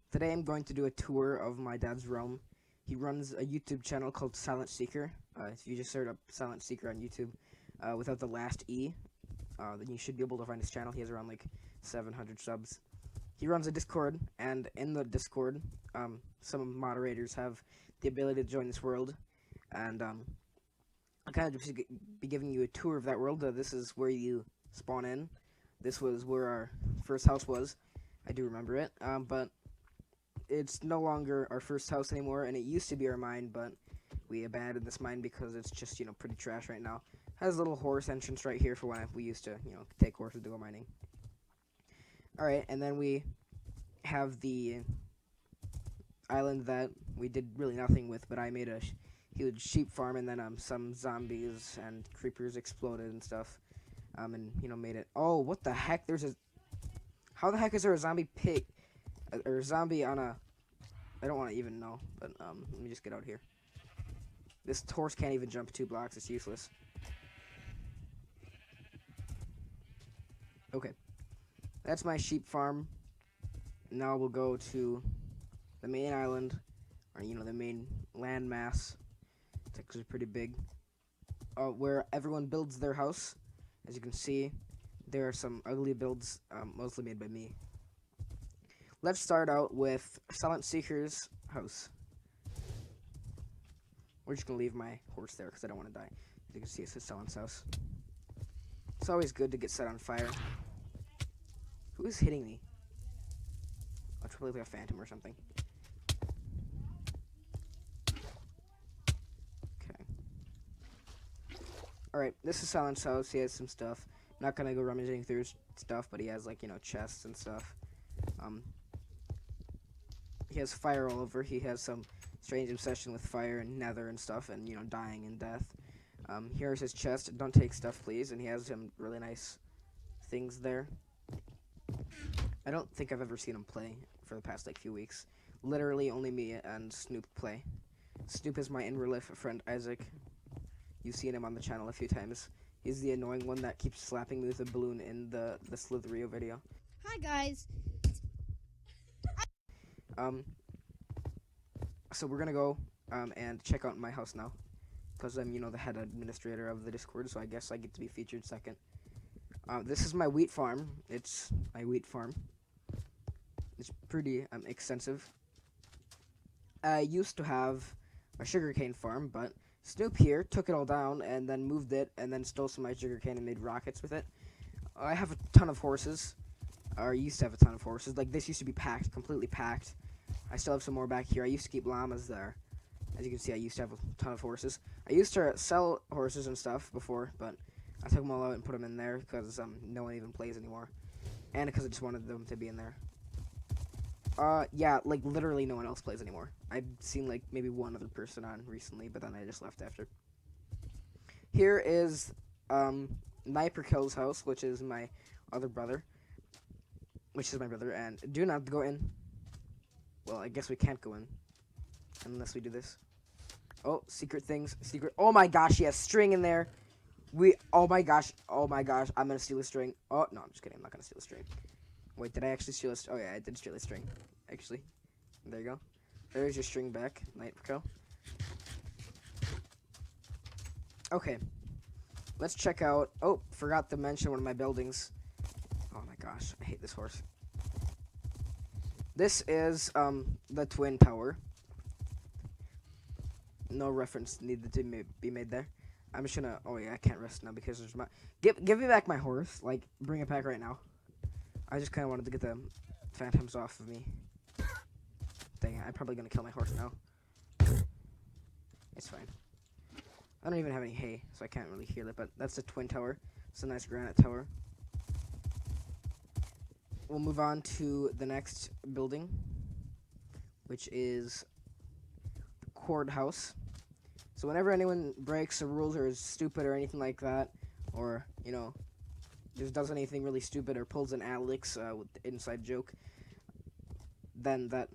Today I'm going to do a tour of my dad's realm. He runs a YouTube channel called Silent Seeker. If you just search up Silent Seeker on YouTube without the last E, then you should be able to find his channel. He has around like 700 subs. He runs a Discord, and in the Discord, some moderators have the ability to join this world, and I'll kind of just be giving you a tour of that world. This is where you spawn in. This was where our first house was. I do remember it, but it's no longer our first house anymore, and it used to be our mine, but we abandoned this mine because it's just, pretty trash right now. Has a little horse entrance right here for when we used to, take horses to go mining. Alright, and then we have the island that we did really nothing with, but I made a huge sheep farm, and then some zombies and creepers exploded and stuff, and, made it. Oh, what the heck? How the heck is there a zombie pig? Or a zombie on a... I don't want to even know, but let me just get out here. This horse can't even jump 2 blocks. It's useless. Okay. That's my sheep farm. Now we'll go to the main island, or, the main land mass. It's actually pretty big. Where everyone builds their house. As you can see, there are some ugly builds, mostly made by me. Let's start out with SilentSeekr's house. We're just gonna leave my horse there because I don't want to die. As you can see, it says Silent's house. It's always good to get set on fire. Who is hitting me? Oh, it's probably like a phantom or something. Okay. Alright, this is Silent's house. He has some stuff. I'm not gonna go rummaging through his stuff, but he has, like, chests and stuff. He has fire all over. He has some strange obsession with fire and nether and stuff, and, dying and death. Here's his chest. Don't take stuff, please. And he has some really nice things there. I don't think I've ever seen him play for the past, few weeks. Literally only me and Snoop play. Snoop is my in real life friend, Isaac. You've seen him on the channel a few times. He's the annoying one that keeps slapping me with a balloon in the Slitherio video. Hi, guys. So we're gonna go, and check out my house now. Because I'm, the head administrator of the Discord, so I guess I get to be featured second. This is my wheat farm. It's my wheat farm. It's pretty, extensive. I used to have a sugarcane farm, but Snoop here took it all down and then moved it and then stole some of my sugarcane and made rockets with it. I have a ton of horses. Or used to have a ton of horses. Like, this used to be packed, completely packed. I still have some more back here. I used to keep llamas there. As you can see, I used to have a ton of horses. I used to sell horses and stuff before, but I took them all out and put them in there because no one even plays anymore. And because I just wanted them to be in there. Yeah, like, literally no one else plays anymore. I've seen, like, maybe one other person on recently, but then I just left after. Here is, Porcos House, which is my other brother. Which is my brother, and do not go in. Well, I guess we can't go in. Unless we do this. Oh, secret things. Secret. Oh my gosh, he has string in there. Oh my gosh. I'm gonna steal a string. Oh, no, I'm just kidding. I'm not gonna steal a string. Wait, did I actually steal a string? Oh, yeah, I did steal a string. Actually. There you go. There's your string back, Porco. Okay. Let's check out. Oh, forgot to mention one of my buildings. Oh my gosh, I hate this horse. This is, the Twin Tower. No reference needed to be made there. I'm just gonna... Oh, yeah, I can't rest now because there's my... Give me back my horse. Like, bring it back right now. I just kind of wanted to get the phantoms off of me. Dang it, I'm probably gonna kill my horse now. It's fine. I don't even have any hay, so I can't really hear it, but that's the Twin Tower. It's a nice granite tower. We'll move on to the next building, which is the courthouse. So whenever anyone breaks the rules or is stupid or anything like that, or, just does anything really stupid or pulls an Alex with the inside joke, then that,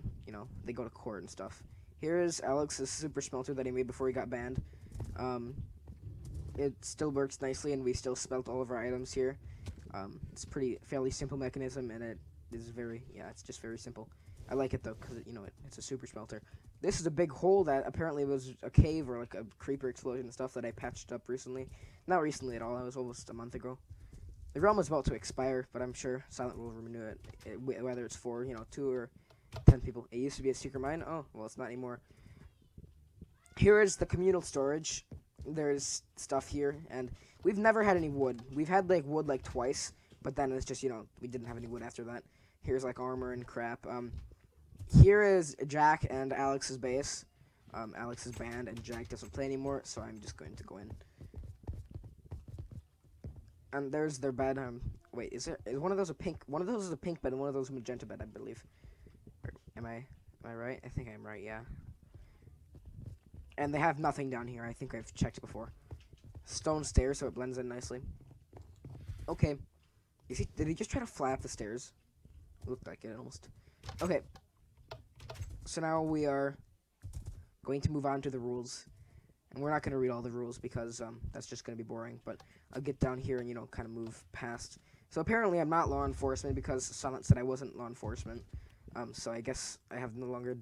they go to court and stuff. Here is Alex's super smelter that he made before he got banned. It still works nicely, and we still smelt all of our items here. It's a fairly simple mechanism, and it is it's just very simple. I like it though, because it's a super smelter. This is a big hole that apparently was a cave or like a creeper explosion and stuff that I patched up recently. Not recently at all. It was almost a month ago. The realm is about to expire, but I'm sure Silent will renew it, whether it's for 2 or 10 people. It used to be a secret mine. Oh, well, it's not anymore. Here is the communal storage. There's stuff here, and we've never had any wood. We've had like wood like twice, but then it's just we didn't have any wood after that. Here's like armor and crap. Here is Jack and Alex's base. Alex is banned, and Jack doesn't play anymore, so I'm just going to go in. And there's their bed. Wait, is one of those a pink? One of those is a pink bed, and one of those is a magenta bed, I believe. Am I right? I think I'm right. Yeah. And they have nothing down here. I think I've checked before. Stone stairs, so it blends in nicely. Okay. Did he just try to fly up the stairs? Looked like it almost. Okay. So now we are going to move on to the rules. And we're not going to read all the rules because that's just going to be boring. But I'll get down here and, kind of move past. So apparently I'm not law enforcement because Silent said I wasn't law enforcement. So I guess I have no longer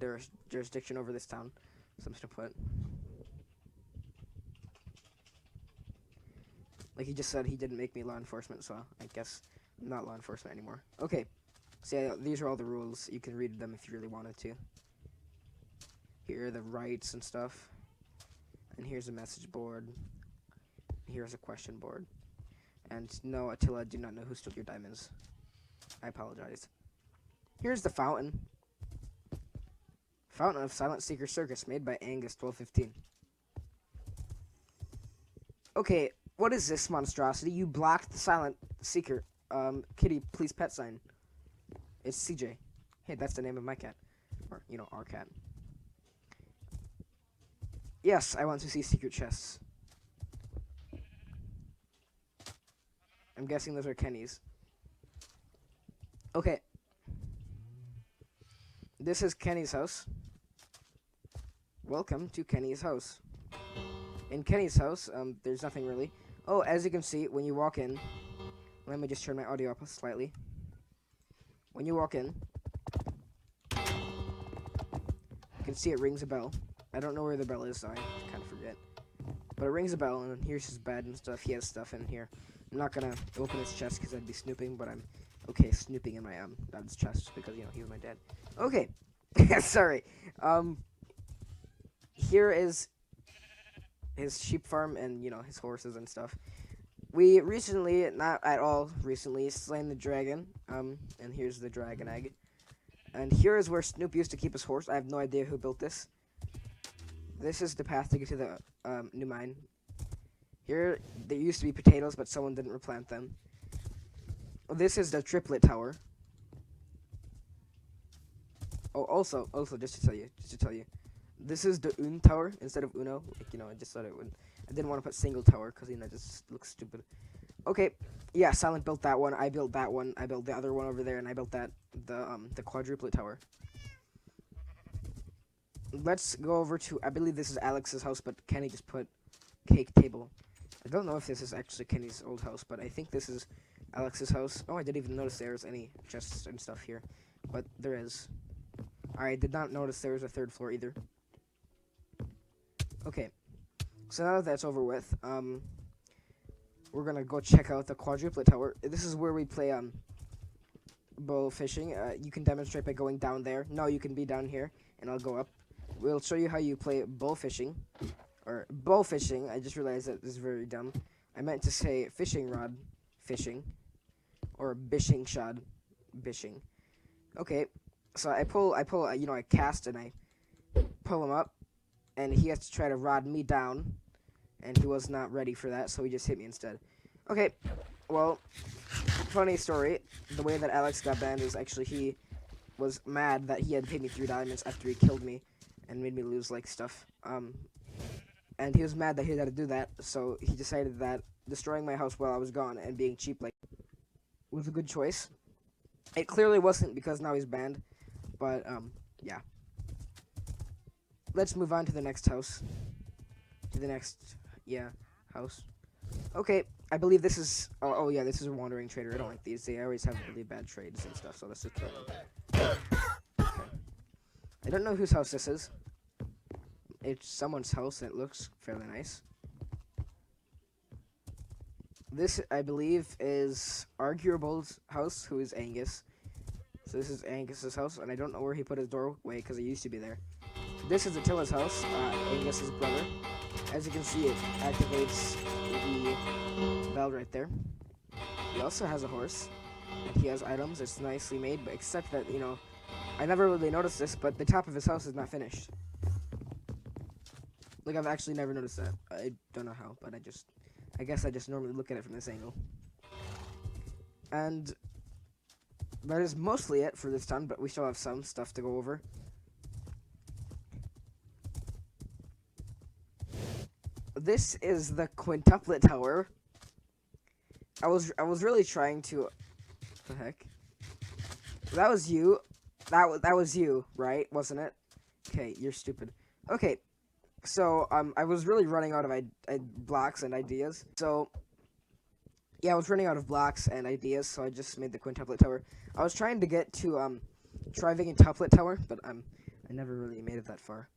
jurisdiction over this town. So I'm just going to put... Like he just said, he didn't make me law enforcement, so I guess I'm not law enforcement anymore. Okay. So yeah, these are all the rules. You can read them if you really wanted to. Here are the rights and stuff. And here's a message board. Here's a question board. And no, Attila, I do not know who stole your diamonds. I apologize. Here's the fountain. Fountain of Silent Seeker Circus, made by Angus 1215. Okay, what is this monstrosity? You blocked the Silent Seeker. Kitty, please pet sign. It's CJ. Hey, that's the name of my cat. Or, our cat. Yes, I want to see secret chests. I'm guessing those are Kenny's. Okay. This is Kenny's house. Welcome to Kenny's house. In Kenny's house, there's nothing really. Oh, as you can see, when you walk in... Let me just turn my audio up slightly. When you walk in... You can see it rings a bell. I don't know where the bell is, so I kind of forget. But it rings a bell, and here's his bed and stuff. He has stuff in here. I'm not gonna open his chest because I'd be snooping, but I'm okay snooping in my dad's chest because he was my dad. Okay, sorry. Here is his sheep farm and his horses and stuff. We recently, not at all recently, slain the dragon. And here's the dragon egg. And here is where Snoop used to keep his horse. I have no idea who built this. This is the path to get to the new mine. Here, there used to be potatoes, but someone didn't replant them. This is the triplet tower. Oh, also, just to tell you, this is the Un tower instead of Uno. Like, I just thought it would. I didn't want to put single tower because it just looks stupid. Okay, yeah, Silent built that one. I built that one. I built the other one over there, and I built the quadruplet tower. Let's go over to, I believe this is Alex's house, but Kenny just put cake table. I don't know if this is actually Kenny's old house, but I think this is Alex's house. Oh, I didn't even notice there's any chests and stuff here, but there is. I did not notice there was a third floor either. Okay, so now that that's over with, we're gonna go check out the quadruplet tower. This is where we play bow fishing. You can demonstrate by going down there. No, you can be down here, and I'll go up. We'll show you how you play bow fishing. Or bow fishing. I just realized that this is very dumb. I meant to say fishing rod fishing. Or bishing shod bishing. Okay, so I cast and I pull him up. And he has to try to rod me down. And he was not ready for that, so he just hit me instead. Okay, well, funny story. The way that Alex got banned is actually he was mad that he had paid me 3 diamonds after he killed me. And made me lose, stuff. And he was mad that he had to do that, so he decided that destroying my house while I was gone and being cheap, was a good choice. It clearly wasn't because now he's banned, but, yeah. Let's move on to the next house. To the next, house. Okay, I believe this is, oh yeah, this is a wandering trader. I don't like these. They always have really bad trades and stuff, so let's just kill them. Okay. don't know whose house this is. It's someone's house, and it looks fairly nice. This, I believe, is Arguable's house, who is Angus. So this is Angus's house, and I don't know where he put his doorway, because it used to be there. This is Attila's house, Angus's brother. As you can see, it activates the bell right there. He also has a horse, and he has items. It's nicely made, but except that, you know, I never really noticed this, but the top of his house is not finished. Like, I've actually never noticed that. I don't know how, but I guess I just normally look at it from this angle. And that is mostly it for this town, but we still have some stuff to go over. This is the quintuplet tower. I was really trying to. What the heck? That was you. That was you, right? Wasn't it? Okay, you're stupid. Okay, so I was really running out of blocks and ideas. So yeah, I was running out of blocks and ideas, so I just made the quintuplet tower. I was trying to get to trivingtuplet tower, but I never really made it that far.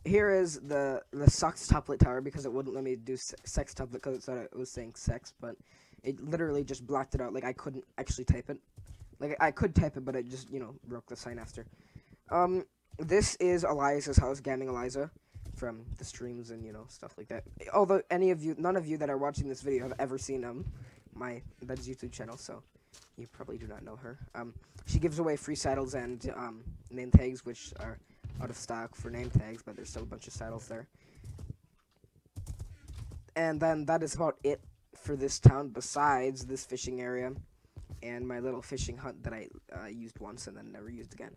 Here is the sextuplet tower, because it wouldn't let me do sextuplet because it thought it was saying sex, but it literally just blocked it out. Like, I couldn't actually type it. Like, I could type it, but it just, you know, broke the sign after. This is Elias's house, Gaming Eliza, from the streams and, you know, stuff like that. Although none of you that are watching this video have ever seen that's YouTube channel, so you probably do not know her. She gives away free saddles and name tags, which are out of stock for name tags, but there's still a bunch of saddles there. And then that is about it for this town, besides this fishing area and my little fishing hut that I used once and then never used again.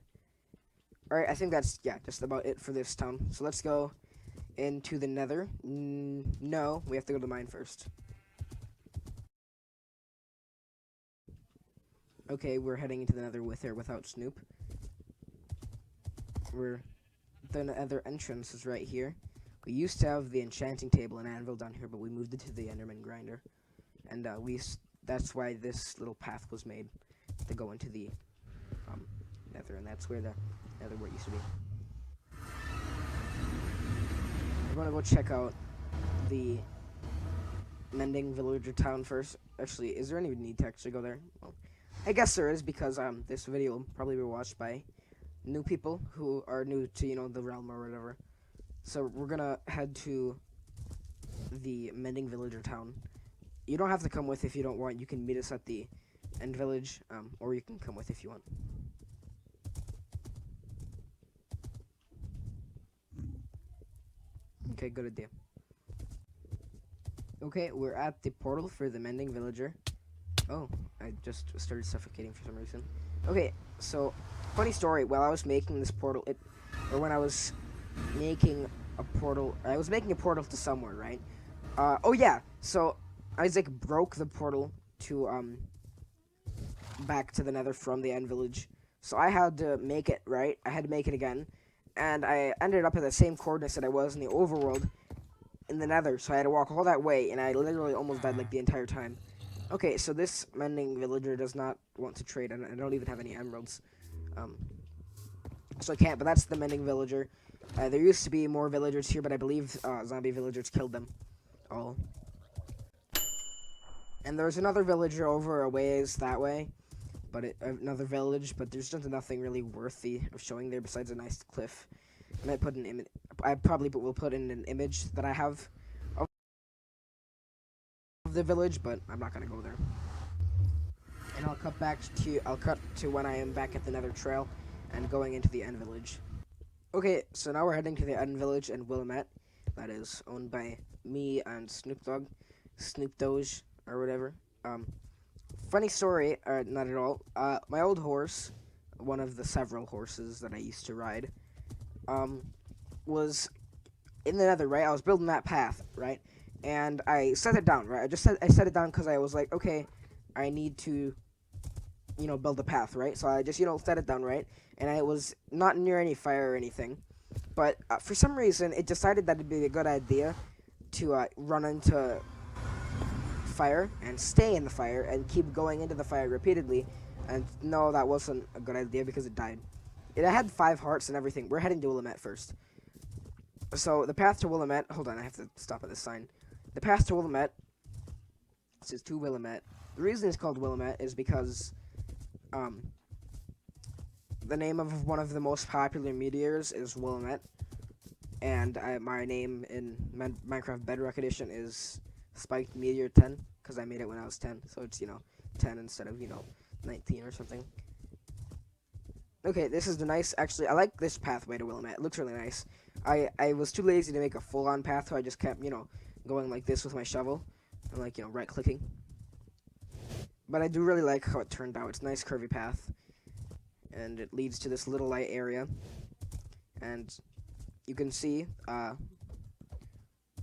Alright, I think that's, yeah, just about it for this town. So let's go into the nether. No, we have to go to the mine first. Okay, we're heading into the nether with or without Snoop. The nether entrance is right here. We used to have the enchanting table and anvil down here, but we moved it to the Enderman grinder. And that's why this little path was made, to go into the nether, and that's where the nether wart used to be. We're gonna go check out the mending villager town first. Actually, is there any need to actually go there? Well, I guess there is, because this video will probably be watched by new people who are new to, you know, the realm or whatever. So we're gonna head to the mending villager town. You don't have to come with if you don't want. You can meet us at the end village, or you can come with if you want. Okay, good idea. Okay, we're at the portal for the mending villager. Oh, I just started suffocating for some reason. Okay, so funny story. While I was making this portal, when I was making a portal, I was making a portal to somewhere, right? Oh yeah. So Isaac broke the portal to back to the Nether from the end village. So I had to make it, right? I had to make it again, and I ended up at the same coordinates that I was in the overworld in the Nether. So I had to walk all that way, and I literally almost died like the entire time. Okay, so this mending villager does not want to trade, and I don't even have any emeralds. So I can't, but that's the mending villager. There used to be more villagers here, but I believe zombie villagers killed them all. And there's another villager over a ways that way, but another village, but there's just nothing really worthy of showing there besides a nice cliff. I might put an image. I probably will put in an image that I have of the village, but I'm not gonna go there. And I'll cut to when I am back at the Nether Trail and going into the end village. Okay, so now we're heading to the end village and Willamette, that is owned by me and Snoop Dogg, Snoop Doge, or whatever. Funny story, not at all. My old horse, one of the several horses that I used to ride, was in the Nether, right? I was building that path, right? And I set it down, right? I set it down because I was like, okay, I need to, you know, build a path, right? So I just, you know, set it down, right? And I was not near any fire or anything. But for some reason, it decided that it'd be a good idea to run into fire and stay in the fire and keep going into the fire repeatedly. And no, that wasn't a good idea because it died. It had 5 hearts and everything. We're heading to Willamette first. So the path to Willamette. Hold on, I have to stop at this sign. The path to Willamette. It says to Willamette. The reason it's called Willamette is because the name of one of the most popular meteors is Willamette, and my name in Minecraft Bedrock Edition is Spiked Meteor 10 because I made it when I was 10. So it's 10 instead of 19 or something. Okay, this is the nice. Actually, I like this pathway to Willamette. It looks really nice. I was too lazy to make a full-on path, so I just kept going like this with my shovel and like right-clicking. But I do really like how it turned out. It's a nice curvy path, and it leads to this little light area. And you can see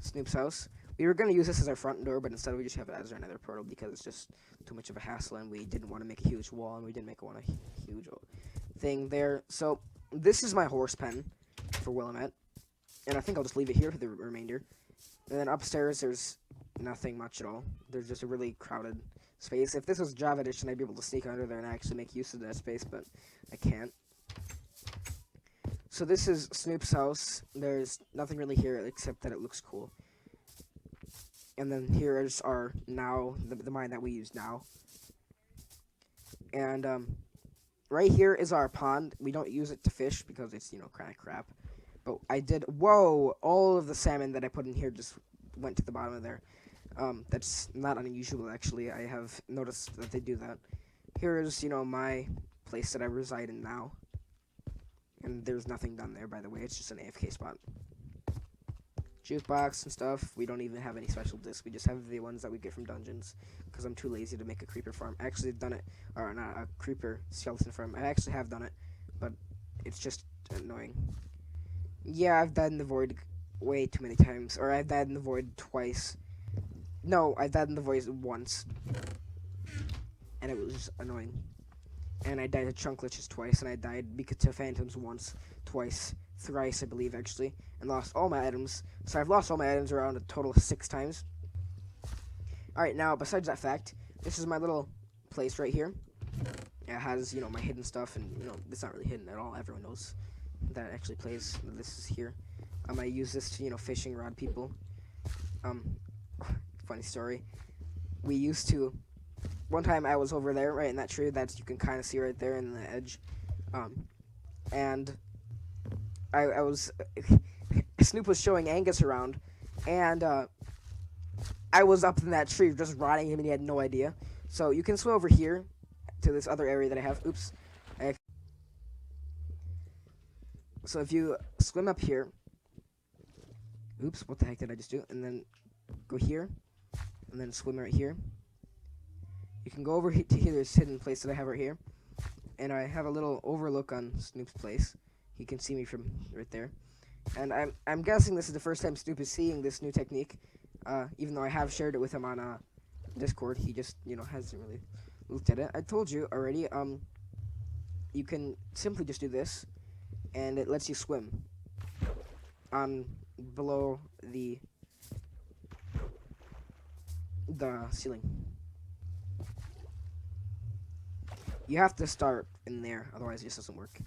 Snoop's house. We were going to use this as our front door, but instead we just have it as our nether portal because it's just too much of a hassle, and we didn't want to make a huge wall, and we didn't want a huge thing there. So this is my horse pen for Willamette, and I think I'll just leave it here for the remainder. And then upstairs there's nothing much at all. There's just a really crowded space. If this was Java Edition, I'd be able to sneak under there and actually make use of that space, but I can't. So this is Snoop's house. There's nothing really here except that it looks cool. And then here is our the mine that we use now. And right here is our pond. We don't use it to fish because it's kind of crap. But I did. Whoa! All of the salmon that I put in here just went to the bottom of there. That's not unusual, actually. I have noticed that they do that. Here is, my place that I reside in now. And there's nothing done there, by the way. It's just an AFK spot. Jukebox and stuff. We don't even have any special discs. We just have the ones that we get from dungeons. Because I'm too lazy to make a creeper farm. I actually have done it. Or not a creeper skeleton farm. I actually have done it. But it's just annoying. Yeah, I've died in the void way too many times. Or I've died in the void twice. No, I died in the void once. And it was annoying. And I died to chunklitches twice. And I died to phantoms once, twice, thrice, I believe, actually. And lost all my items. So I've lost all my items around a total of 6 times. Alright, now, besides that fact, this is my little place right here. It has, my hidden stuff. And, it's not really hidden at all. Everyone knows that it actually plays. This is here. I use this to, fishing rod people. Funny story. We used to. One time I was over there, right in that tree that you can kind of see right there in the edge. And I was. Snoop was showing Angus around, and I was up in that tree just rotting him, and he had no idea. So you can swim over here to this other area that I have. Oops. So if you swim up here. Oops, what the heck did I just do? And then go here. And then swim right here. You can go over to here, this hidden place that I have right here. And I have a little overlook on Snoop's place. He can see me from right there. And I'm guessing this is the first time Snoop is seeing this new technique. Even though I have shared it with him on Discord. He just, hasn't really looked at it. I told you already, you can simply just do this. And it lets you swim on below the ceiling. You have to start in there, otherwise it just doesn't work.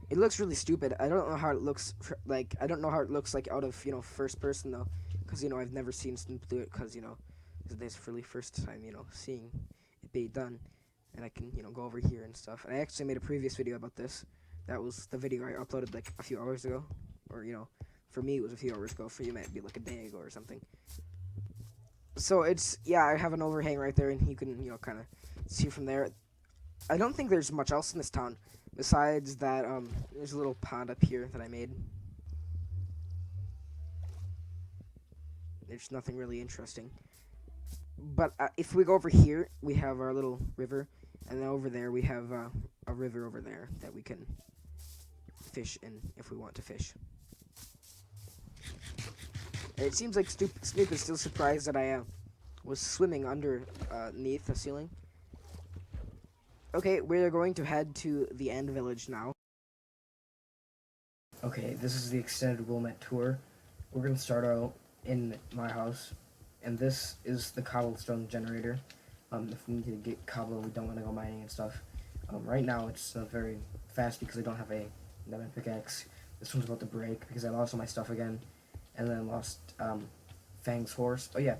It looks really stupid. I don't know how it looks like. I don't know how it looks like out of first person though, because I've never seen Snoop do it. Because this is really first time seeing it be done, and I can go over here and stuff. And I actually made a previous video about this. That was the video I uploaded like a few hours ago, or for me it was a few hours ago. For you it might be like a day ago or something. So it's, I have an overhang right there, and you can, kind of see from there. I don't think there's much else in this town besides that. There's a little pond up here that I made. There's nothing really interesting. But if we go over here, we have our little river, and then over there we have a river over there that we can fish in if we want to fish. It seems like Snoop is still surprised that I was swimming underneath the ceiling. Okay, we're going to head to the end village now. Okay, this is the extended Willamette tour. We're going to start out in my house, and this is the cobblestone generator. If we need to get cobble, we don't want to go mining and stuff. Right now, it's a very fast because I don't have a diamond pickaxe. This one's about to break because I lost all my stuff again, and then I lost Fang's horse. Oh yeah,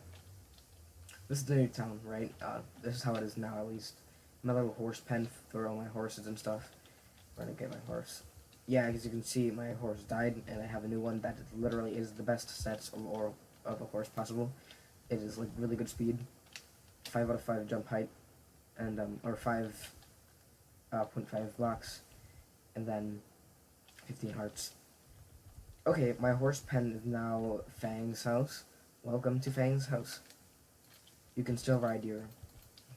this is the new town, right? This is how it is now, at least. My little horse pen for all my horses and stuff. Where to get my horse? Yeah, as you can see, my horse died, and I have a new one that literally is the best stats of a horse possible. It is like really good speed, 5 out of 5 jump height, and or 5.5 blocks, and then 15 hearts. Okay, my horse pen is now Fang's house. Welcome to Fang's house. You can still ride your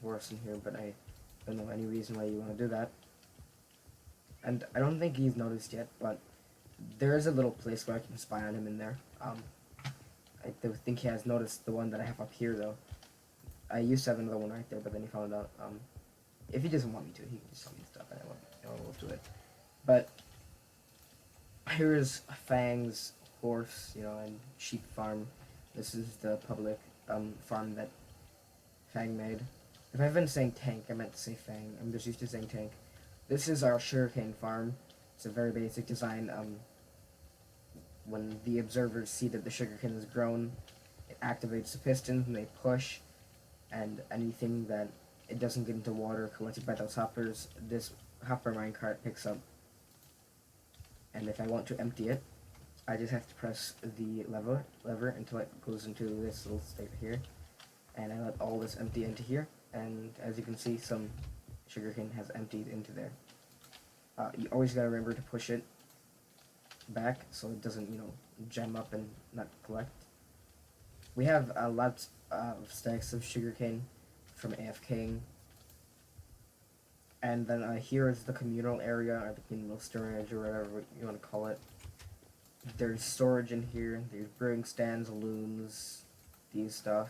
horse in here, but I don't know any reason why you want to do that. And I don't think he's noticed yet, but there is a little place where I can spy on him in there. I think he has noticed the one that I have up here, though. I used to have another one right there, but then he found out. If he doesn't want me to, he can just tell me stuff, and I won't do it. But here's Fang's horse, and sheep farm. This is the public farm that Fang made. If I've been saying tank, I meant to say Fang. I'm just used to saying tank. This is our sugarcane farm. It's a very basic design. When the observers see that the sugarcane has grown, it activates the pistons and they push, and anything that it doesn't get into water collected by those hoppers, this hopper minecart picks up. And if I want to empty it, I just have to press the lever until it goes into this little state here, and I let all this empty into here, and as you can see, some sugarcane has emptied into there. You always gotta remember to push it back so it doesn't, jam up and not collect. We have a lot of stacks of sugarcane from AFKing. And then here is the communal area, or the communal storage, or whatever you want to call it. There's storage in here. There's brewing stands, looms, these stuff,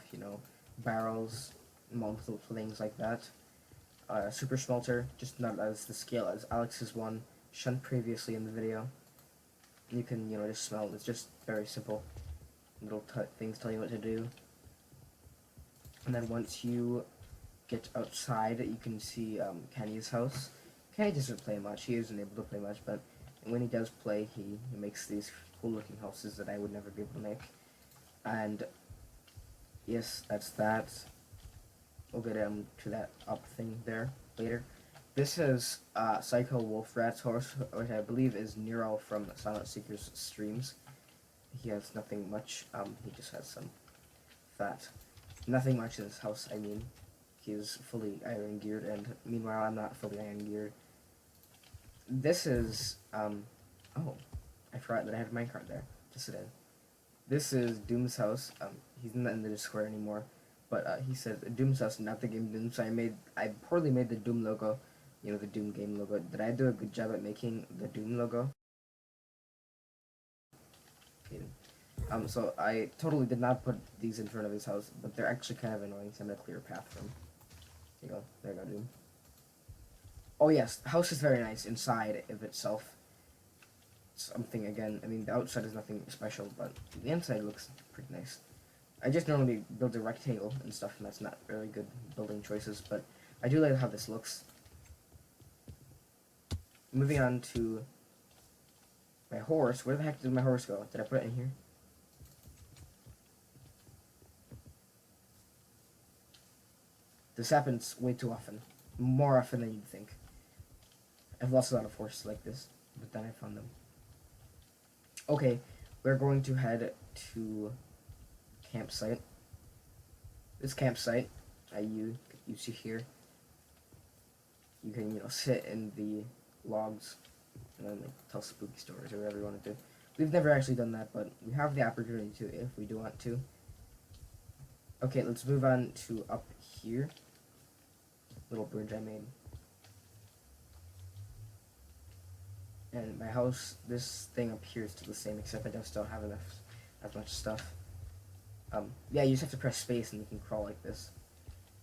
barrels, multiple things like that. Super smelter, just not as the scale as Alex's one, shown previously in the video. You can, just smelt. It's just very simple. Little things tell you what to do. And then once you get outside, you can see Kenny's house. Kenny doesn't play much. He isn't able to play much, but when he does play, he makes these cool-looking houses that I would never be able to make. And yes, that's that. We'll get to that up thing there later. This is Psycho Wolf Rat's horse, which I believe is Nero from SilentSeekr's streams. He has nothing much. He just has some fat. Nothing much in his house, I mean. He is fully iron geared, and meanwhile I'm not fully iron geared. This is, oh, I forgot that I had a minecart there to sit in. This is Doom's house. He's not in the Discord anymore, but he says Doom's house, not the game Doom. So I poorly made the Doom logo, the Doom game logo. Did I do a good job at making the Doom logo? So I totally did not put these in front of his house, but they're actually kind of annoying, so I'm gonna clear a path for him. There you go, Doom. Oh yes, the house is very nice inside of itself. Something again, I mean the outside is nothing special, but the inside looks pretty nice. I just normally build a rectangle and stuff, and that's not very good building choices, but I do like how this looks. Moving on to my horse. Where the heck did my horse go? Did I put it in here? This happens way too often. More often than you'd think. I've lost a lot of horses like this, but then I found them. Okay, we're going to head to campsite. This campsite, you see here, you can, sit in the logs and then tell spooky stories or whatever you want to do. We've never actually done that, but we have the opportunity to if we do want to. Okay, let's move on to up here. Little bridge I made. And my house, this thing up here is still the same, except I just don't have as much stuff. Yeah, you just have to press space and you can crawl like this.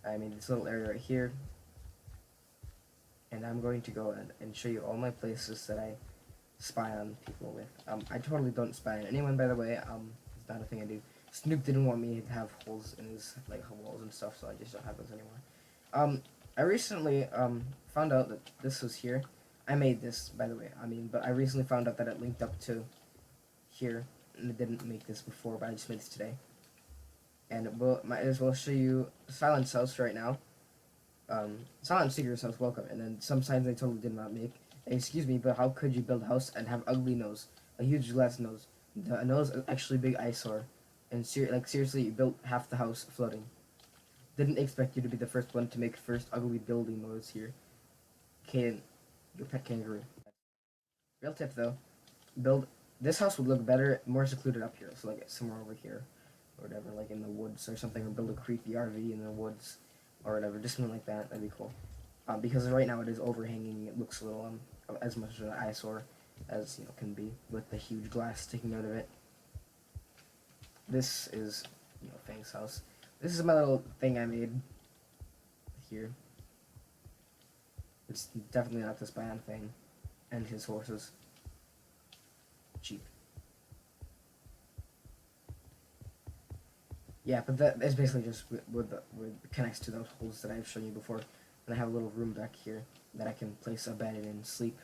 I made this little area right here. And I'm going to go and show you all my places that I spy on people with. I totally don't spy on anyone, by the way. It's not a thing I do. Snoop didn't want me to have holes in his walls and stuff, so I just don't have those anymore. I recently found out that this was here. I made this, by the way. But I recently found out that it linked up to here, and it didn't make this before, but I just made this today. And might as well show you Silent's house right now. SilentSeekr's house, welcome. And then some signs I totally did not make. Excuse me, but how could you build a house and have ugly nose? A huge glass nose. The nose is actually a big eyesore. And seriously, you built half the house floating. Didn't expect you to be the first one to make first ugly building nose here. Kaden, your pet kangaroo. Real tip though, this house would look better, more secluded up here. So like somewhere over here, or whatever, like in the woods or something, or build a creepy RV in the woods, or whatever, just something like that. That'd be cool. Because right now it is overhanging. It looks a little as much of an eyesore as can be, with the huge glass sticking out of it. This is Fang's house. This is my little thing I made here. It's definitely not this Bion Fang and his horses. Cheap. Yeah, but that is basically just where it connects to those holes that I've shown you before. And I have a little room back here that I can place a bed in and sleep.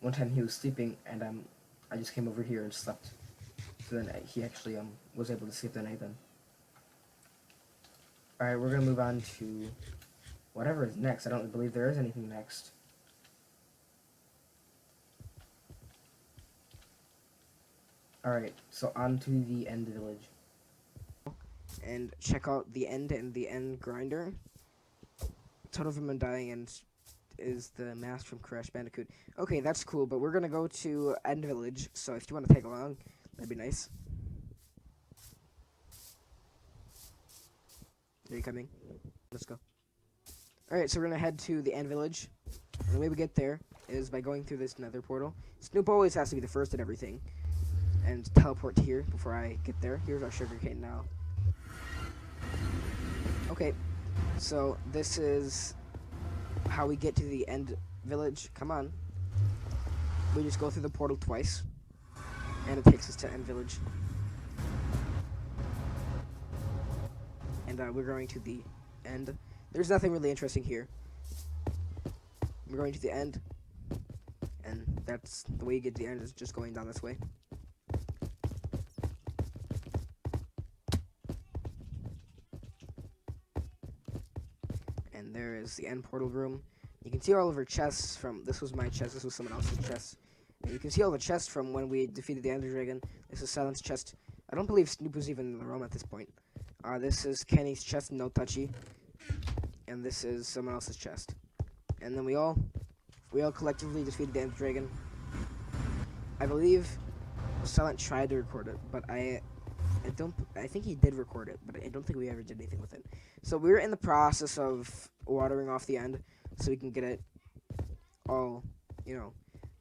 One time he was sleeping, and I just came over here and slept. So then he actually was able to sleep the night then. Alright, we're gonna move on to whatever is next. I don't believe there is anything next. Alright, so on to the end village. And check out the end and the end grinder. A ton of them are dying, and is the mask from Crash Bandicoot. Okay, that's cool, but we're gonna go to end village, so if you want to tag along, that'd be nice. Are you coming? Let's go. Alright, so we're gonna head to the end village. And the way we get there is by going through this nether portal. Snoop always has to be the first at everything. And teleport here before I get there. Here's our sugarcane now. Okay, so this is how we get to the end village. Come on. We just go through the portal twice, and it takes us to end village. And we're going to the end. There's nothing really interesting here. We're going to the end, and that's the way you get to the end, is just going down this way. And there is the end portal room. You can see all of our chests from, this was my chest, this was someone else's chest. And you can see all the chests from when we defeated the Ender Dragon. This is Silent's chest. I don't believe Snoop was even in the room at this point. This is Kenny's chest, no touchy. And this is someone else's chest. And then we all collectively defeated the Ender Dragon. I believe Silent tried to record it, but I think he did record it, but I don't think we ever did anything with it. So we're in the process of watering off the end so we can get it all,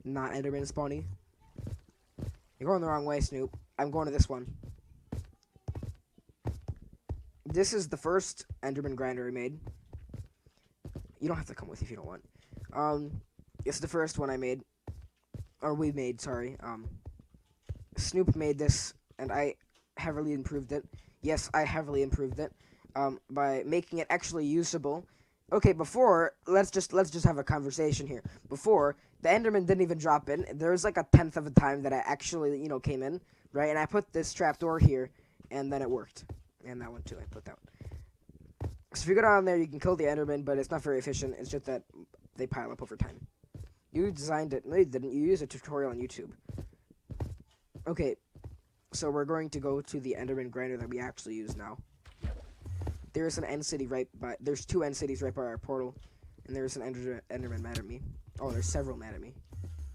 not Enderman spawny. You're going the wrong way, Snoop. I'm going to this one. This is the first Enderman grinder we made. You don't have to come with if you don't want. It's the first one I made. Or we made, sorry. Snoop made this, and I heavily improved it. Yes, I heavily improved it. By making it actually usable. Okay, before, let's just have a conversation here. Before, the Enderman didn't even drop in. There was like a 10th of a time that I actually, came in, right? And I put this trapdoor here, and then it worked. And that one too, I put that one. So if you go down there, you can kill the Enderman, but it's not very efficient. It's just that they pile up over time. You designed it. No, you didn't. You used a tutorial on YouTube. Okay, so we're going to go to the Enderman grinder that we actually use now. There's an end city there's two end cities right by our portal, and there's an Enderman mad at me. Oh, there's several mad at me.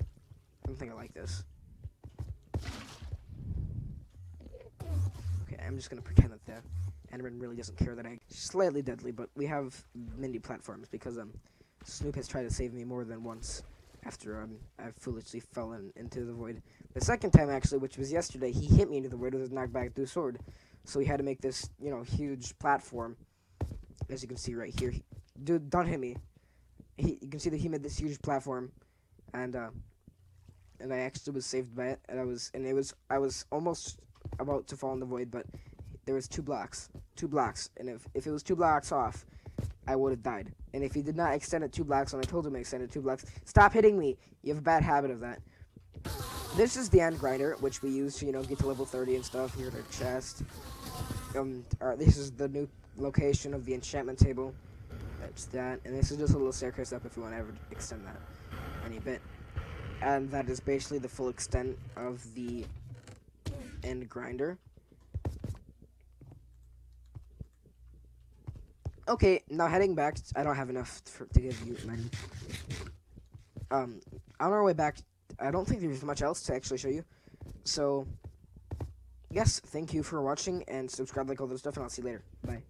I don't think I like this. Okay, I'm just gonna pretend that the Enderman really doesn't care that I slightly deadly, but we have mini platforms because Snoop has tried to save me more than once after I foolishly fell into the void. The second time actually, which was yesterday, he hit me into the void with his knockback through sword. So we had to make this, huge platform, as you can see right here. Dude, don't hit me. You can see that he made this huge platform, and I actually was saved by it, and I was almost about to fall in the void, but there was two blocks, and if it was 2 blocks off, I would have died. And if he did not extend it 2 blocks when I told him to extend it 2 blocks, stop hitting me. You have a bad habit of that. This is the end grinder, which we use to, get to level 30 and stuff. Here at our chest. This is the new location of the enchantment table. That's that. And this is just a little staircase up if you want to ever extend that any bit. And that is basically the full extent of the end grinder. Okay, now heading back. I don't have enough to give you many. On our way back, I don't think there's much else to actually show you. So, yes, thank you for watching, and subscribe, like all those stuff, and I'll see you later. Bye.